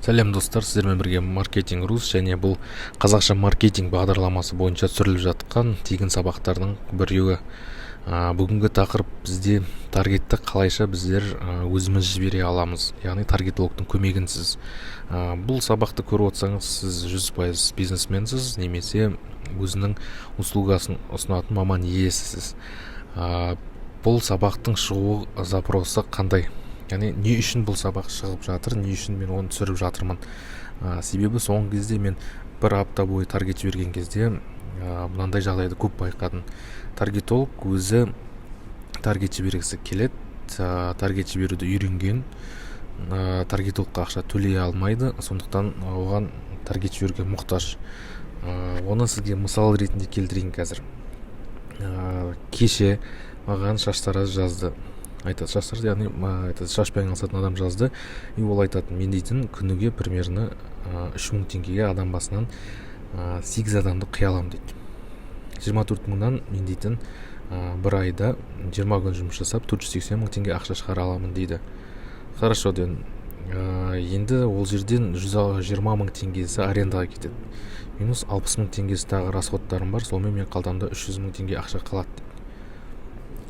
Сәлем достар, сіздермен бірге маркетинг рус және бұл қазақша маркетинг бағдарламасы бойынша түсіріліп жатқан тегін сабақтардың біреуі. Бүгінгі тақырып бізде таргетті қалайша біздер өзіміз жібере аламыз, яғни таргетологтың көмегінсіз. Бұл сабақты көріп отырсаңыз, сіз 100% бизнесменсіз немесе өзінің услугасын ұсынатын маман иесісіз. Бұл сабақтың шығу запросы қандай? Яғни не үшін бұл сабақ шығып жатыр, не үшін мен оны түсіріп жатырмын. Себебі соңғы кезде мен бір апта бойы таргет жіберген кезде мынандай жағдайды көп байқадым. Таргетолог өзі таргет жібергісі келеді, таргет жіберуді үйренген, таргетологқа ақша төлей алмайды, сондықтан оған таргет жіберуге мұқтаж. Оны сізге мысал ретінде келтірейін қазір. Кеше маған шаштараз жазды. Айтады, шаштараз, яғни шашпен айналысатын адам жазды. И ол айтады, мен дейтін күніге примерно 3000 теңгеге адам басынан 8 адамды қия аламын дейді. 24 мыңнан мен дейтін бір айда 20 күн жұмыс жасап 480 мың теңге ақша шығара аламын дейді. Хорошо дедім. Енді ол жерден 120 мың теңгесі арендаға кетеді. Минус 60 мың теңгесі тағы расходтарым бар, сонымен мен қалтамда 300 мың теңге ақша қалады дейді.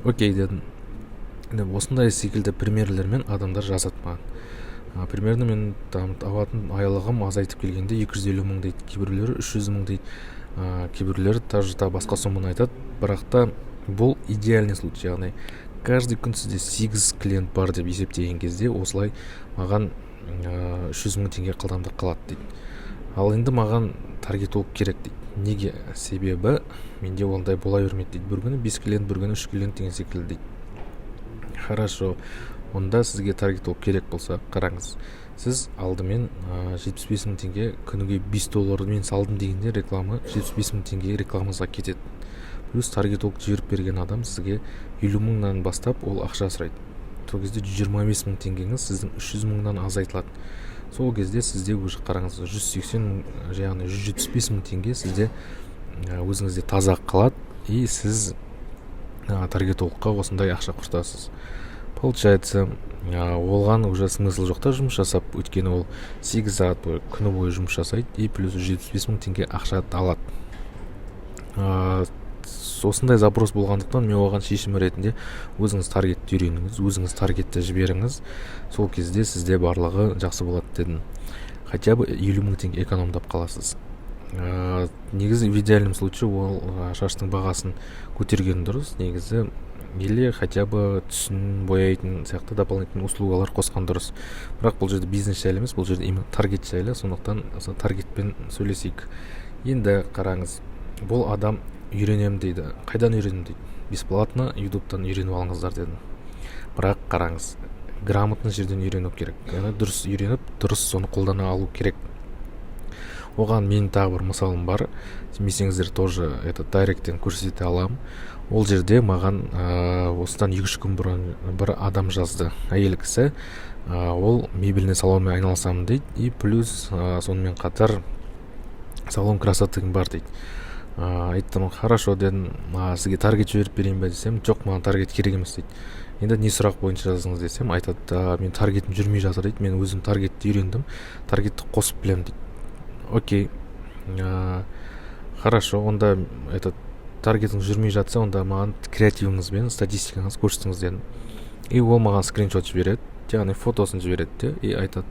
Окей дедім. Осындай секілді примерлермен адамдар жазады маған. Примерно мен алатын айлығым азайтып келгенде 250 мың дейді, кейбіреулері 300 мың дейді, кейбіреулері тағы басқа соманы айтады. Бірақ та бұл идеальный случай, яғни каждый күн сізде 8 клиент бар деп есептеген кезде осылай маған 300 мың теңге қалтамда қалады дейді. Ал енді маған таргетолог керек дейді. Неге? Себебі менде ондай бола бермейді дейді. Бір күні 5 клиент, бір күні 3 клиент деген секілді дейді. Хорошо, онда сізге таргетолог керек болса, қараңыз. Сіз алдымен 75 мың теңге күніге $5 мен салдым дегенде реклама 75 мың теңге рекламаңызға кетеді. Плюс таргетолог жіберіп берген адам сізге 50 мыңнан бастап ол ақша сұрайды. Сол кезде 125 мың теңгеңіз сіздің 300 мыңнан азайтылады. Сол кезде сізде уже қараңыз 180 мың, яғни 175 мың теңге сізде өзіңізде таза қалады, и сіз таргетологқа осындай ақша құртасыз. Получается, олған уже смысл жоқта жұмыс жасап, өйткені ол 8 сағат бойы күні бойы жұмыс жасайды, и плюс 75 мың теңге ақша алады. Осындай запрос болғандықтан мен оған шешім ретінде өзіңіз таргетті үйреніңіз, өзіңіз таргетті жіберіңіз, сол кезде сізде барлығы жақсы болады дедім. Хотя бы 50 мың теңге экономдап қаласыз. Негізі в идеальном случае ол шаштың бағасын көтерген дұрыс, негізі или хотя бы түсін бояйтын сияқты дополнительный услугалар қосқан дұрыс. Бірақ бұл жерде бизнес жайлы емес, бұл жерде именно таргет жайлы, сондықтан таргетпен сөйлесейік. Енді қараңыз, бұл адам үйренем дейді. Қайдан үйренем дейді? Бесплатно ютубтан үйреніп алыңыздар дедім. Бірақ қараңыз, грамотный жерден үйрену керек. Яғни дұрыс үйреніп, дұрыс соны қолдана алу керек. Оған менің тағы бір мысалым бар. Сенбесеңіздер тоже дайректтен көрсете аламын. Ол жерде маған осыдан 2-3 күн бұрын бір адам жазды. Әйел кісі, ол мебельный салонмен айналысамын дейді, и плюс сонымен қатар салон красоты бар дейді. Айттым, хорошо дедім, сізге таргет жіберіп берейін бе десем, жоқ, маған таргет керек емес дейді. Енді не сұрақ бойынша жазыңыз десем, айтады, мен таргетім жүрмей жатыр дейді, мен өзім таргетті үйрендім, таргетті қосып білем дейді. Окей, хорошо, онда таргетіңіз жүрмей жатса, онда маған креативіңізбен статистикаңыз көрсетіңіз дедім. И ол маған скриншот жібереді, яғни фотосын жібереді, и айтады,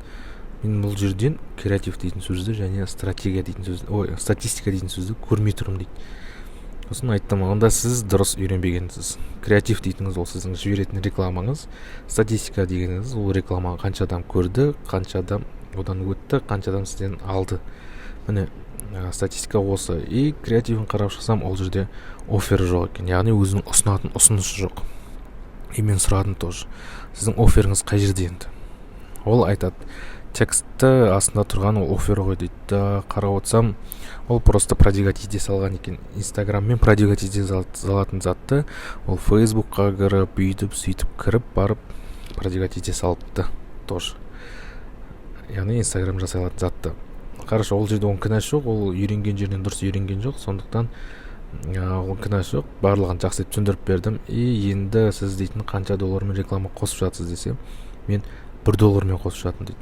мен бұл жерден креатив дейтін сөзді және стратегия дейтін сөзді, статистика дейтін сөзді көрмей тұрмын дейді. Сосын айттым, онда сіз дұрыс үйренбегенсіз. Креатив дейтіңіз ол сіздің жіберетін рекламаңыз, статистика дегеніңіз ол рекламаны қанша адам көрді, қанша адам одан өтті, қанша адам сізден алды. Міне, статистика осы. И креативін қарап шықсам, ол жерде оффер жоқ екен, яғни өзінің ұсынатын ұсынысы жоқ. И мен сұрадым тоже, сіздің офферіңіз қай жерде енді? Ол айтады, тексті астында тұрған ол оффер ғой дейді. Қарап отырсам, ол просто продвигать ете салған екен. Инстаграммен продвигать ете салатын затты ол Фейсбукқа кіріп, сөйтіп кіріп барып продвигать ете салыпты тоже. Яғни Инстаграм жасай алатын затты. Хорошо, ол жерде оның кінәсі жоқ, ол үйренген жерінен дұрыс үйренген жоқ, сондықтан ол кінәсі жоқ, барлығын жақсы етіп түсіндіріп бердім. И енді сіз дейтін қанша доллармен реклама қосып жатсыз десем, мен $1 қосып жатырмын дейді.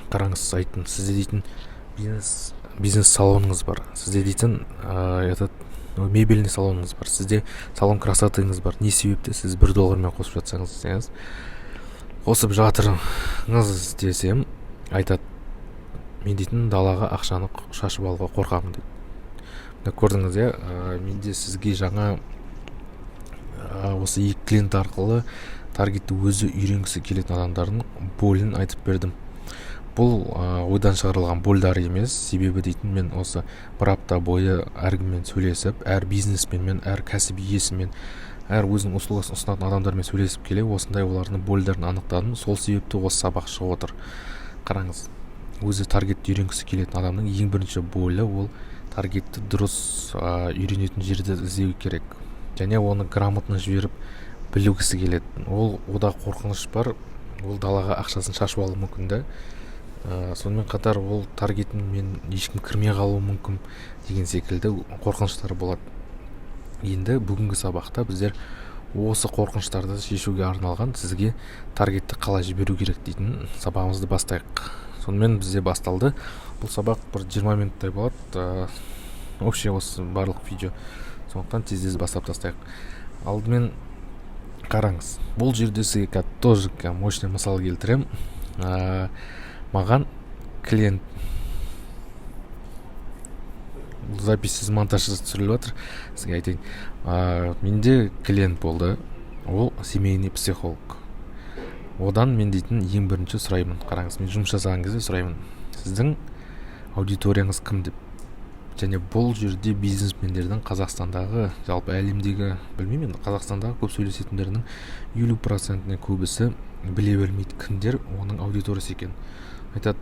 қараңыз, айттым, сізде дейтін бизнес салоныңыз бар, сізде дейтін этот мебельный салоныңыз бар, сізде салон красотыңыз бар. Не себепті сіз $1 қосып жатсаңыз десеңіз, қосып жатырыңыз десем, айтады, мен дейтін далаға ақшаны шашып алуға қорқамын дейді. Көрдіңіз, менде сізге жаңа осы 2 клиент арқылы таргетті өзі үйренгісі келетін адамдардың болін айтып бердім. Бұл ойдан шығарылған болдар емес, себебі дейтін, мен осы бір апта бойы әркіммен сөйлесіп, әр бизнесменмен, әр кәсіп иесімен, әр өзінің услугасын ұсынатын адамдармен сөйлесіп келе, осындай олардың болдарын анықтадым. Сол себепті осы сабақ шығып отыр. Қараңыз, өзі таргетті үйренгісі келетін адамның ең бірінші болы ол таргетті дұрыс үйренетін жерді іздеу керек, және оны грамотно жіберіп білугісі келеді. Ода қорқыныш бар, ол далаға ақшасын шашып алуы мүмкін да. Сонымен қатар ол таргетін мен ешкім кірмей қалуы мүмкін деген секілді қорқыныштар болады. Енді бүгінгі сабақта біздер осы қорқыныштарды шешуге арналған сізге таргетті қалай жіберу керек дейтін сабағымызды бастайық. Сонымен бізде басталды. Бұл сабақ бір 20 минуттай болады. Вообще осы барлық видео. Сондықтан тез бастап тастайық. Алдымен қараңыз. Бұл жерде сізге тоже мощный мысал келтірем. Маған клиент записіз монтажсыз түсіріліп жатыр. Сізге айтайын. Менде клиент болды. Ол семейный психолог. Одан мен дейтін ең бірінші сұраймын. Қараңыз, мен жұмыс жасаған кезде сұраймын, сіздің аудиторияңыз кім деп. Және бұл жерде бизнесмендердің Қазақстандағы, жалпы әлемдегі, білмеймін, Қазақстандағы көп сөйлесетіндерінің 50%-іне көбісі біле бермейді кімдер оның аудиториясы екен. Айтады,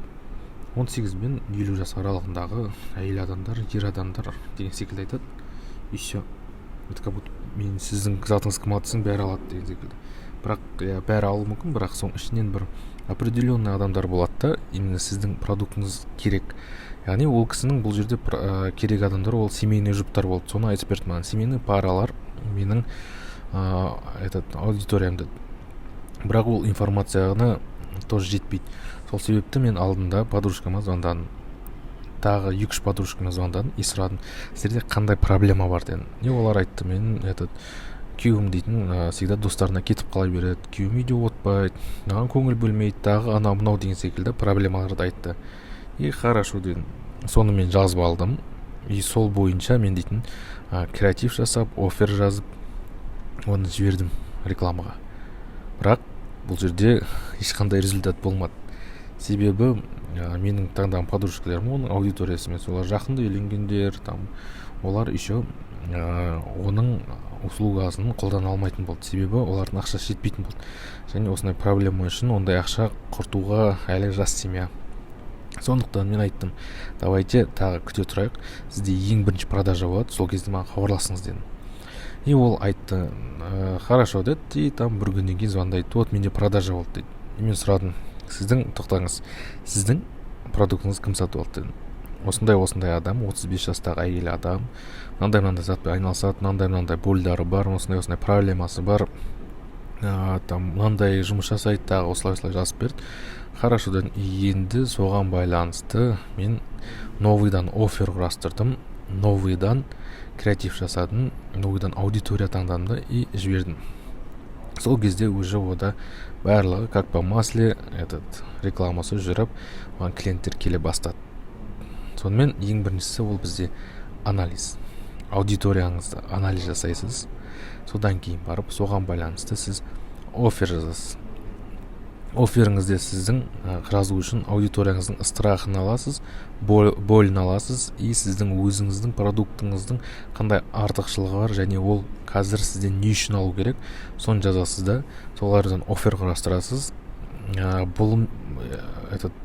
18 мен 50 жас аралығындағы әйел адамдар, ер адамдар деген секілді айтады. И все. Это как будто мен сіздің затыңыз кім атсың, бәрі алады деген секілді. Бірақ бәрі алуы мүмкін, бірақ соң ішінен бір определенный адамдар болады да, именно сіздің продуктыңыз керек. Яғни ол кісінің бұл жерде керек адамдар ол семейный жұптар болды. Соны айтып берді маған. Семейный паралар менің аудиториямды. Бірақ ол информацияны тоже жетпейді. Сол себепті мен алдында подружкама звондадым. Тағы 2-3 подружкама звондадым и сұрадым, сіздерде қандай проблема бар дедім. И олар айтты, мен күйеуім дейтін всегда достарына кетіп қала береді, күйеуім үйде отпайды, маған көңіл бөлмейді, тағы анау мынау деген секілді проблемаларды айтты. И хорошо дедім. Соны мен жазып алдым. И сол бойынша мен дейтін креатив жасап, офер жазып, оны жібердім рекламаға. Бірақ бұл жерде ешқандай результат болмады. Себебі менің таңдаған подружкаларым оның аудиториясы емес, олар жақында үйленгендер, олар еще оның услугасын қолдана алмайтын болды. Себебі олардың ақшасы жетпейтін болды. Және осындай проблема үшін ондай ақша құртуға әлі жас семья. Сондықтан мен айттым, давайте тағы күте тұрайық, сізде ең бірінші продажа болады, сол кезде маған хабарласыңыз дедім. И ол айтты, хорошо деді, и бір күннен кейін звондайды, вот менде продажа болды дейді. И мен сұрадым, тоқтаңыз, сіздің продуктыңыз кім сатып алды дедім. Осындай адам, 35 жастағы әйел адам, мынандай затпен айналысады, мынандай болдары бар, осындай проблемасы бар, мынандай жұмыс жасайды, тағы осылай жазып берді. Хорошо дедім. Енді соған байланысты мен новыйдан офер құрастырдым, новыйдан креатив жасадым, новыйдан аудитория таңдадым и жібердім. Сол кезде уже ода барлығы как по масле рекламасы жүріп, оған клиенттер келе бастады. Сонымен ең біріншісі ол бізде анализ. Аудиторияңызды анализ жасайсыз. Содан кейін барып, соған байланысты сіз офер жазасыз. Оферіңізде сіздің жазу үшін аудиторияңыздың страхын аласыз, болін аласыз, и сіздің өзіңіздің продуктыңыздың қандай артықшылығы бар, және ол қазір сізден не үшін алу керек, соны жазасыз да, солардан офер құрастырасыз.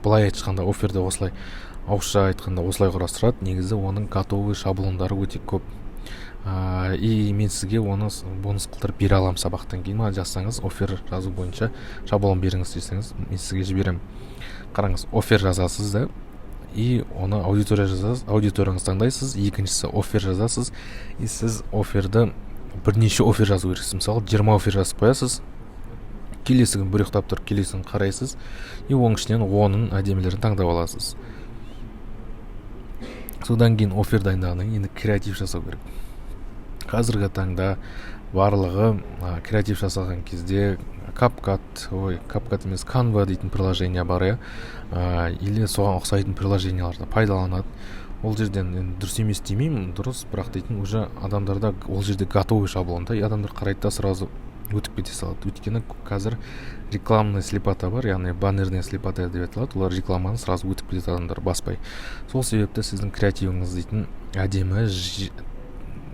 Былай айтқанда оферде осылай, ауызша айтқанда осылай құрастырады. Негізі оның готовый шаблондары өте көп. И мен сізге оны бонус қылдырып бере алам сабақтан кейін. Маған жазсаңыз, офер жазу бойынша шаблон беріңіз десеңіз, мен сізге жіберем. Қараңыз, офер жазасыз да, и оны аудитория жазасыз, аудиторияңыз таңдайсыз. Екіншісі офер жазасыз, и сіз оферді бірнеше офер жазу керексіз. Мысалы 20 офер жазып қоясыз, келесі күн бір ұйықтап тұрып келесі күн қарайсыз и оның ішінен 10-ын әдемілерін таңдап аласыз. Содан кейін офер дайындағаннан кейін енді креатив жасау керек. Қазіргі таңда барлығы креатив жасалған кезде CapCut емес, Canva дейтін приложение бар, или соған ұқсайтын приложенияларды пайдаланады. Ол жерден дұрыс емес демеймін, дұрыс, бірақ дейтін уже адамдарда ол жерде готовый шаблонда, адамдар қарайды да сразу өтіп кете салады. Өйткені қазір рекламный слепота бар, яғни баннерная слепота деп аталады. Олар рекламаны сразу өтіп кетеді адамдар баспай. Сол себепті сіздің креативіңіз дейтін әдемі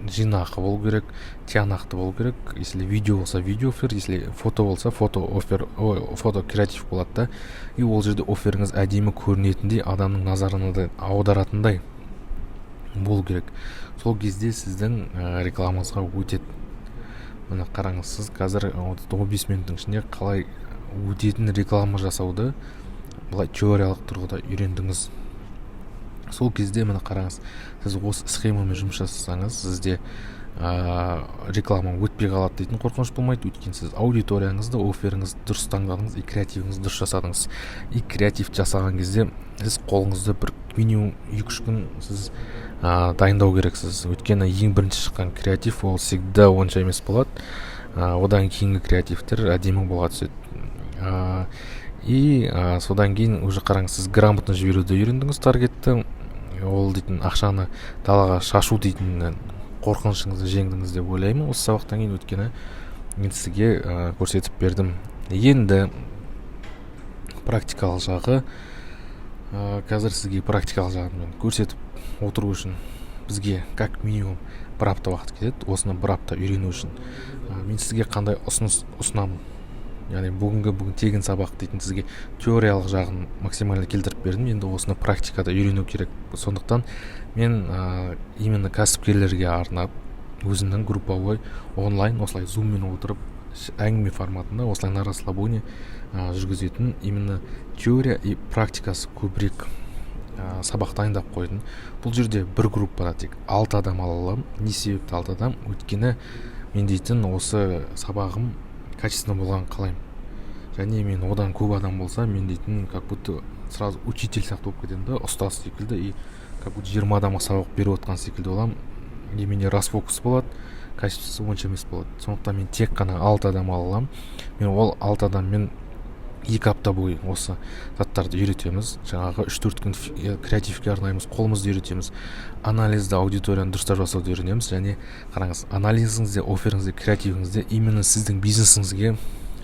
жинақы болу керек, тиянақты болу керек. Если видео болса видео офер, если фото болса фото офер, фото креатив болады да. И ол жерде оферіңіз әдемі көрінетіндей, адамның назарына да аударатындай болу керек. Сол кезде сіздің рекламаңызға өтеді. Мына қараңыз, сіз қазір 15 минуттың ішінде қалай өтетін реклама жасауды былай теориялық тұрғыда үйрендіңіз. Сол кезде мына қараңыз, сіз осы схемамен жұмыс жасасаңыз, сізде реклама өтпей қалады дейтін қорқыныш болмайды. Өйткені сіз аудиторияңызды, оферіңізді дұрыс таңдадыңыз, и креативіңізді дұрыс жасадыңыз. И креатив жасаған кезде сіз қолыңызды бір минимум 2-3 күн сіз дайындау керексіз. Өйткені ең бірінші шыққан креатив ол всегда онша емес болады. Одан кейінгі креативтер әдемі бола түседі. И содан кейін уже қараңыз, сіз грамотно жіберуді үйрендіңіз таргетті. Ол дейтін ақшаны далаға шашу дейтін қорқынышыңызды жеңдіңіз деп ойлаймын осы сабақтан кейін. Өткені мен сізге көрсетіп бердім. Енді практикалық жағы, қазір сізге практикалық жағын көрсетіп отыру үшін бізге как минимум бір апта уақыт кетеді. Осыны бір апта үйрену үшін мен сізге қандай ұсыныс ұсынамын. Яғни бүгін тегін сабақ дейтін сізге теориялық жағын максимально келтіріп бердім. Енді осыны практикада үйрену керек. Сондықтан мен именно кәсіпкерлерге арнап өзімнің групповой онлайн осылай зуммен отырып әңгіме форматында осылай на расслабоне жүргізетін именно теория и практикасы көбірек сабақ дайындап қойдым. Бұл жерде бір группада тек 6 адам ала аламын. Не себепті 6 адам? Өйткені мен дейтін осы сабағым качественно болған қалаймын. Және мен одан көп адам болса, мен дейтін как будто сразу учитель сияқты болып кетемін да, ұстаз секілді, и как будто 20 адамға сабақ беріп отқан секілді боламын. И менде расфокус болады, качествосы онша емес болады. Сондықтан мен тек қана 6 адам ала аламын. Мен ол 6 адаммен 2 апта бойы осы заттарды үйретеміз. Жаңағы 3-4 күн креативке арнаймыз, қолымызды үйретеміз. Анализді, аудиторияны дұрыстап жасауды үйренеміз. Және қараңыз, анализіңізде, оферіңізде, креативіңізде именно сіздің бизнесіңізге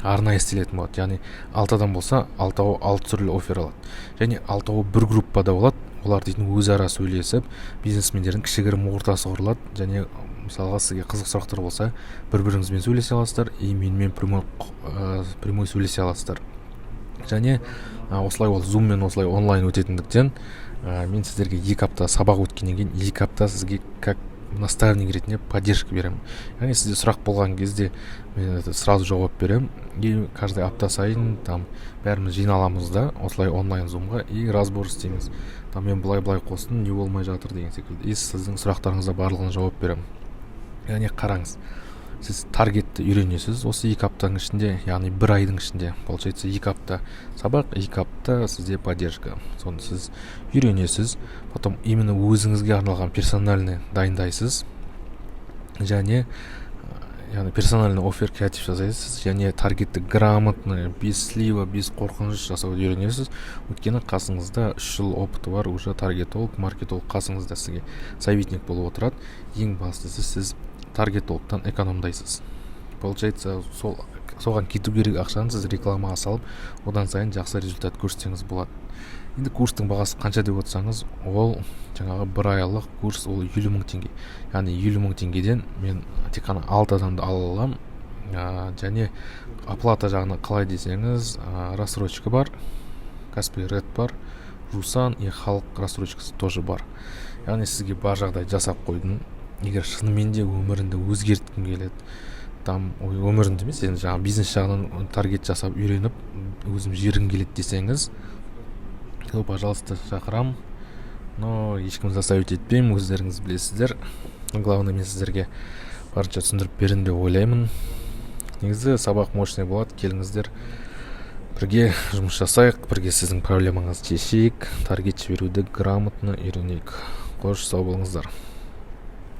арнайы істелетін болады. Яғни 6 адам болса, 6 түрлі офер алады. Және 6 бір группада болады. Олар дейтін өзара сөйлесіп, бизнесмендердің кішігірім ортасы құрылады. Және мысалға сізге қызық сұрақтар болса, бір-біріңізбен сөйлесе аласыздар, и менімен прямой сөйлесе аласыздар. Және осылай ол зуммен осылай онлайн өтетіндіктен мен сіздерге 2 апта сабақ өткеннен кейін 2 апта сізге как наставник ретінде поддержка беремін. Яғни сізде сұрақ болған кезде мен сразу жауап беремін. И каждый апта сайын там бәріміз жиналамыз да осылай онлайн зумға и разбор істейміз. Там мен былай қостым, не болмай жатыр деген секілді. И сіздің сұрақтарыңызға барлығына жауап беремін. Яғни қараңыз, сіз таргетті үйренесіз осы 2 аптаның ішінде, яғни 1 айдың ішінде. Получается 2 апта сабақ, 2 апта сізде поддержка. Соны сіз үйренесіз, потом именно өзіңізге арналған персональный дайындайсыз. Және персональный офер креатив жасайсыз. Және таргетті грамотно, без слива, без қорқыныш жасауды үйренесіз. Өйткені қасыңызда 3 жыл опыты бар, уже таргетолог, маркетолог қасыңызда сізге советник болып отырады. Ең бастысы сіз таргетологтан экономдайсыз. Получается, соған кету керек ақшаны сіз рекламаға салып, одан сайын жақсы результат көрсетсеңіз болады. Енді курстың бағасы қанша деп отырсаңыз, ол жаңағы 1 айлық курс, ол 50 000 теңге. Яғни 50 000 теңгеден мен тек қана 6 адамды ала аламын. Және оплата жағына қалай десеңіз, рассрочка бар, Каспий Ред бар, Русан и халық рассрочкасы тоже бар. Яғни сізге бар жағдай жасап қойдым. Егер шынымен де өмірінде өзгерткім келеді, там өмірінде емес, енді жаңағы бизнес жағынан таргет жасап үйреніп, өзім жергім келеді десеңіз, пожалуйста, шақырам. Но ешкім заставить етпеймін, өздеріңіз білесіздер. Главное, мен сіздерге барынша түсіндіріп бердім деп ойлаймын. негізі сабақ мощный болады, келіңіздер бірге жұмыс жасайық, бірге сіздің проблемаңызды шешейік, таргет жіберуді грамотно үйренейік. Қош, сау болыңыздар.